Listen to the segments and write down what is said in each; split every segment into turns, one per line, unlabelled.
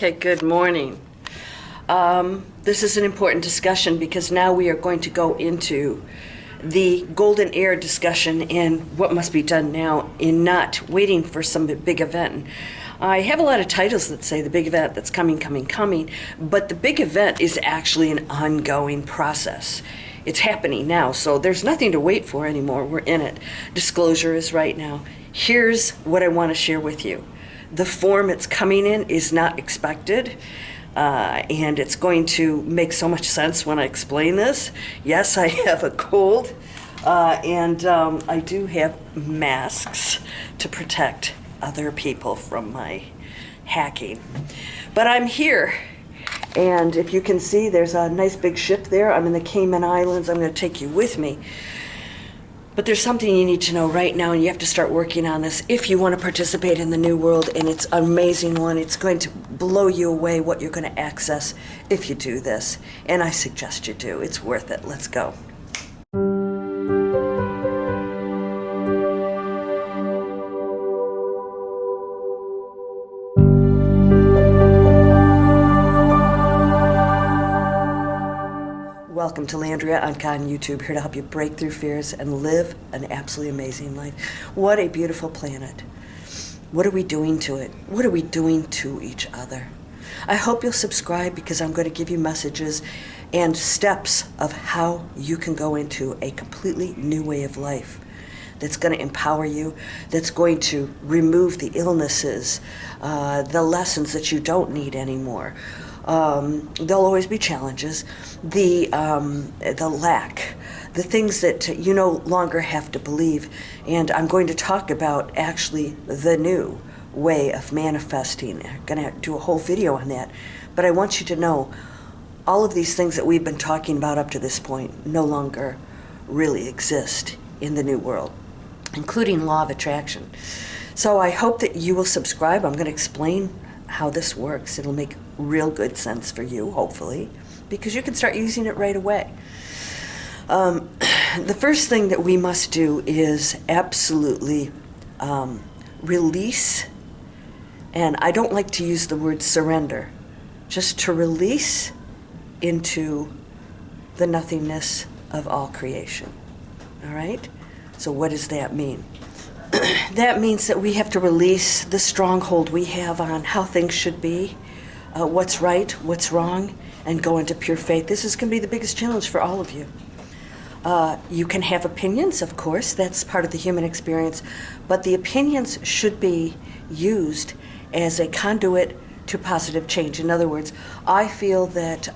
Okay, good morning. This is an important discussion because now we are going to go into the golden era discussion and what must be done now in not waiting for some big event. I have a lot of titles that say the big event that's coming, but the big event is actually an ongoing process. It's happening now, so there's nothing to wait for anymore. We're in it. Disclosure is right now. Here's what I want to share with you. The form it's coming in is not expected, and it's going to make so much sense when I explain this. Yes, I have a cold, and I do have masks to protect other people from my hacking. But I'm here, and if you can see, there's a nice big ship there. I'm in the Cayman Islands. I'm going to take you with me. But there's something you need to know right now, and you have to start working on this if you want to participate in the new world, and it's an amazing one. It's going to blow you away what you're going to access if you do this, and I suggest you do. It's worth it. Let's go. Welcome to Landria, Onkka on YouTube, here to help you break through fears and live an absolutely amazing life. What a beautiful planet. What are we doing to it? What are we doing to each other? I hope you'll subscribe because I'm going to give you messages and steps of how you can go into a completely new way of life that's going to empower you, that's going to remove the illnesses, the lessons that you don't need anymore. There'll always be challenges, the lack, the things that you no longer have to believe. And I'm going to talk about actually the new way of manifesting. I'm going to do a whole video on that. But I want you to know all of these things that we've been talking about up to this point no longer really exist in the new world, including law of attraction. So I hope that you will subscribe. I'm going to explain how this works. It'll make real good sense for you, hopefully, because you can start using it right away. The first thing that we must do is absolutely release, and I don't like to use the word surrender, just to release into the nothingness of all creation. All right? So what does that mean? That means that we have to release the stronghold we have on how things should be, what's right, what's wrong, and go into pure faith. This is going to be the biggest challenge for all of you. You can have opinions, of course, that's part of the human experience, but the opinions should be used as a conduit to positive change. In other words, I feel that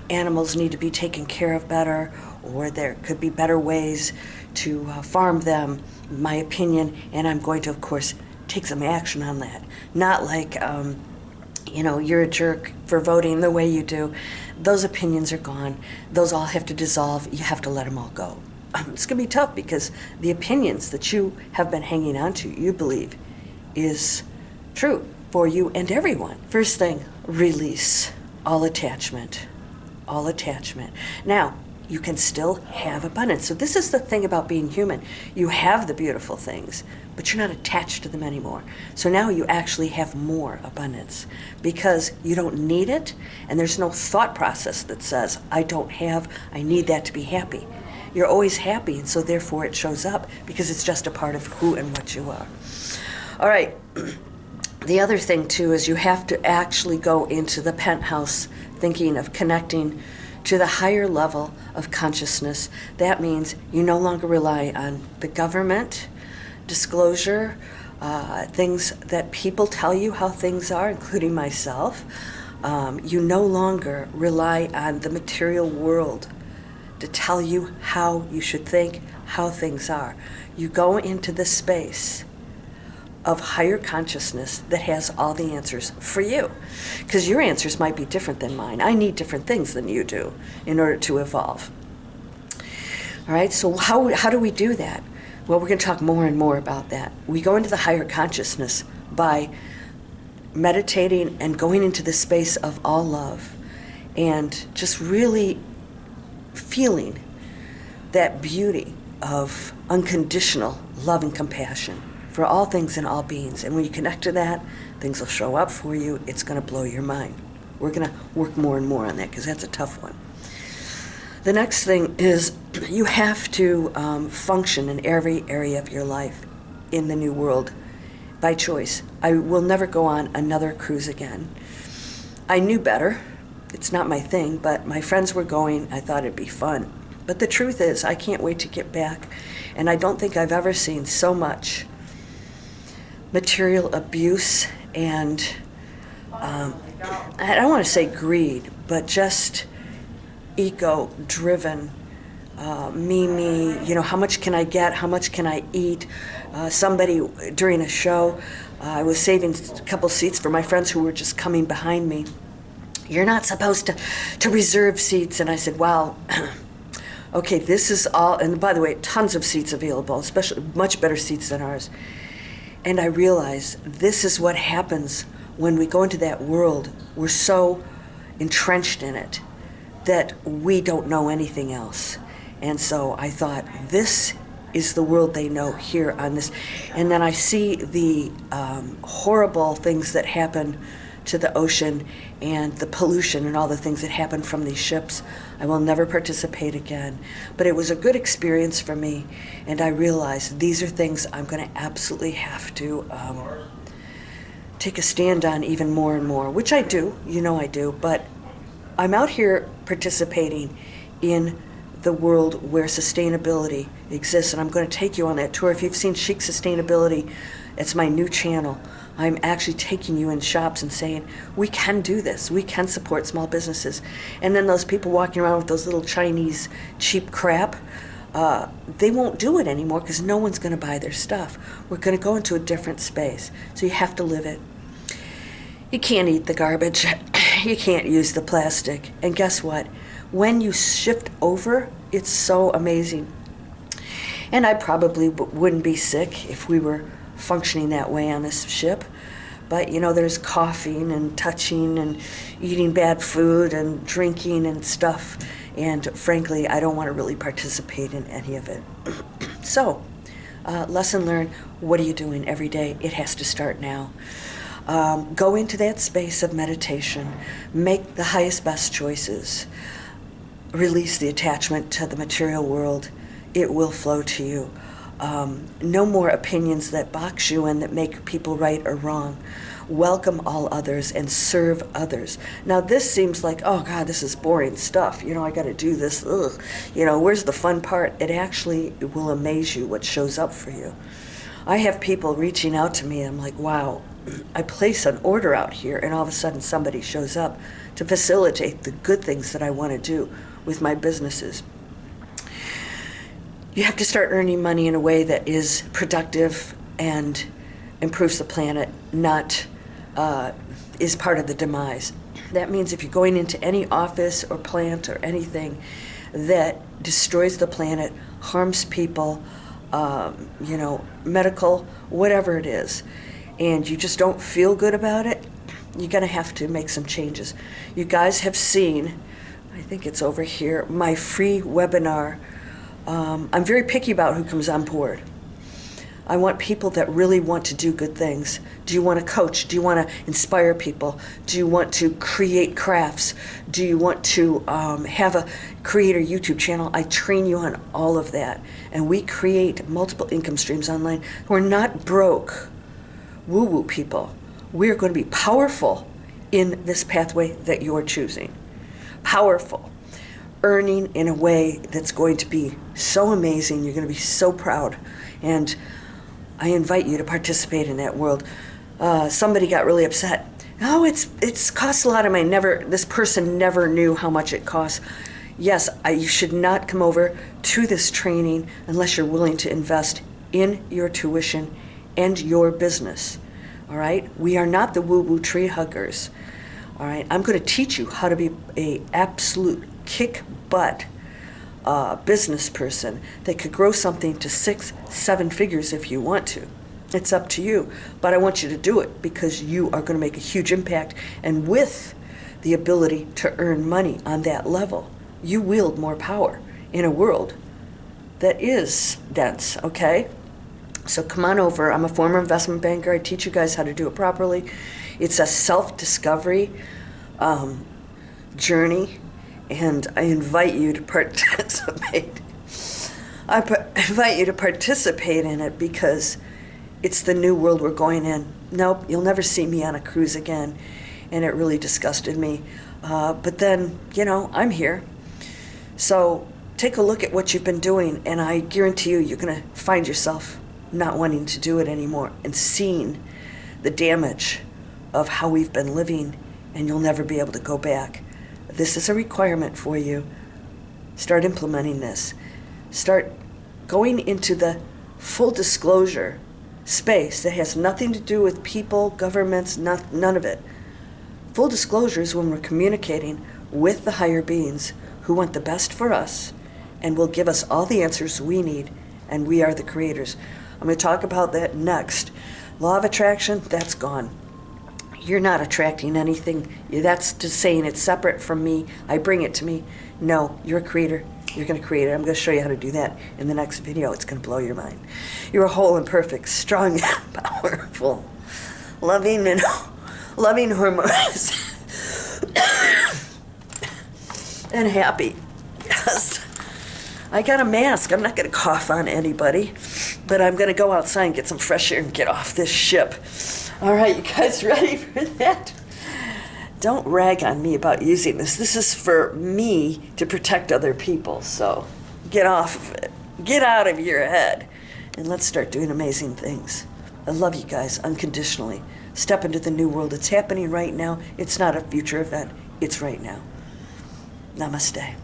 animals need to be taken care of better, or there could be better ways to farm them, my opinion, and I'm going to, of course, take some action on that. Not like, you're a jerk for voting the way you do. Those opinions are gone. Those all have to dissolve. You have to let them all go. It's going to be tough because the opinions that you have been hanging on to, you believe, is true for you and everyone. First thing, release all attachment. All attachment. Now, you can still have abundance. So this is the thing about being human. You have the beautiful things, but you're not attached to them anymore. So now you actually have more abundance because you don't need it, and there's no thought process that says, I need that to be happy. You're always happy, and so therefore it shows up because it's just a part of who and what you are. All right. The other thing, too, is you have to actually go into the penthouse thinking of connecting to the higher level of consciousness. That means you no longer rely on the government, disclosure, things that people tell you how things are, including myself. You no longer rely on the material world to tell you how you should think, how things are. You go into the space of higher consciousness that has all the answers for you. Because your answers might be different than mine. I need different things than you do in order to evolve. All right, so how do we do that? Well, we're going to talk more and more about that. We go into the higher consciousness by meditating and going into the space of all love and just really feeling that beauty of unconditional love and compassion for all things and all beings. And when you connect to that, Things will show up for you. It's going to blow your mind. We're going to work more and more on that because that's a tough one. The next thing is you have to function in every area of your life in the new world by choice. I will never go on another cruise again. I knew better. It's not my thing, but my friends were going. I thought it'd be fun. But the truth is, I can't wait to get back. And I don't think I've ever seen so much material abuse and, I don't want to say greed, but just ego-driven, me, how much can I get? How much can I eat? Somebody, during a show, I was saving a couple seats for my friends who were just coming behind me. You're not supposed to reserve seats. And I said, wow, okay, this is all, and by the way, tons of seats available, especially much better seats than ours. And I realized this is what happens when we go into that world. We're so entrenched in it that we don't know anything else. And so I thought, this is the world they know here on this. And then I see the horrible things that happen to the ocean and the pollution and all the things that happen from these ships. I will never participate again. But it was a good experience for me, and I realized these are things I'm going to absolutely have to take a stand on even more and more, which I do, I do, but I'm out here participating in the world where sustainability exists, and I'm going to take you on that tour. If you've seen Chic Sustainability, it's my new channel. I'm actually taking you in shops and saying, we can do this. We can support small businesses. And then those people walking around with those little Chinese cheap crap, they won't do it anymore because no one's going to buy their stuff. We're going to go into a different space. So you have to live it. You can't eat the garbage. You can't use the plastic. And guess what? When you shift over, it's so amazing. And I probably wouldn't be sick if we were functioning that way on this ship. But there's coughing and touching and eating bad food and drinking and stuff. And frankly, I don't want to really participate in any of it. So, lesson learned, what are you doing every day? It has to start now. Go into that space of meditation. Make the highest, best choices. Release the attachment to the material world. It will flow to you. No more opinions that box you and that make people right or wrong. Welcome all others and serve others. Now this seems like, oh God, this is boring stuff. I got to do this. Ugh. Where's the fun part? It actually will amaze you what shows up for you. I have people reaching out to me and I'm like, wow, I place an order out here and all of a sudden somebody shows up to facilitate the good things that I want to do with my businesses. You have to start earning money in a way that is productive and improves the planet, not is part of the demise. That means if you're going into any office or plant or anything that destroys the planet, harms people, medical, whatever it is, and you just don't feel good about it, you're going to have to make some changes. You guys have seen, I think it's over here, my free webinar. I'm very picky about who comes on board. I want people that really want to do good things. Do you want to coach? Do you want to inspire people? Do you want to create crafts? Do you want to have a creator YouTube channel? I train you on all of that. And we create multiple income streams online. We're not broke woo-woo people. We're going to be powerful in this pathway that you're choosing. Powerful. Earning in a way that's going to be so amazing. You're going to be so proud. And I invite you to participate in that world. Somebody got really upset. Oh, it's costs a lot of money. This person never knew how much it costs. Yes, you should not come over to this training unless you're willing to invest in your tuition and your business. All right? We are not the woo-woo tree huggers. All right? I'm going to teach you how to be a absolute kick butt business person that could grow something to 6-7 figures if you want to. It's up to you, but I want you to do it because you are going to make a huge impact, and with the ability to earn money on that level, you wield more power in a world that is dense, okay? So come on over. I'm a former investment banker. I teach you guys how to do it properly. It's a self-discovery journey, and I invite you to participate. Invite you to participate in it because it's the new world we're going in. Nope, you'll never see me on a cruise again, and it really disgusted me. But then, I'm here. So take a look at what you've been doing, and I guarantee you're going to find yourself not wanting to do it anymore and seeing the damage of how we've been living, and you'll never be able to go back. This is a requirement for you. Start implementing this. Start going into the full disclosure space that has nothing to do with people, governments, none of it. Full disclosure is when we're communicating with the higher beings who want the best for us and will give us all the answers we need, and we are the creators. I'm going to talk about that next. Law of attraction, that's gone. You're not attracting anything. That's just saying it's separate from me. I bring it to me. No, you're a creator. You're going to create it. I'm going to show you how to do that in the next video. It's going to blow your mind. You're a whole and perfect, strong, powerful, loving, harmonious, and happy. Yes. I got a mask. I'm not going to cough on anybody, but I'm going to go outside and get some fresh air and get off this ship. All right, you guys ready for that? Don't rag on me about using this. This is for me to protect other people, so get off of it. Get out of your head, and let's start doing amazing things. I love you guys unconditionally. Step into the new world. It's happening right now. It's not a future event. It's right now. Namaste.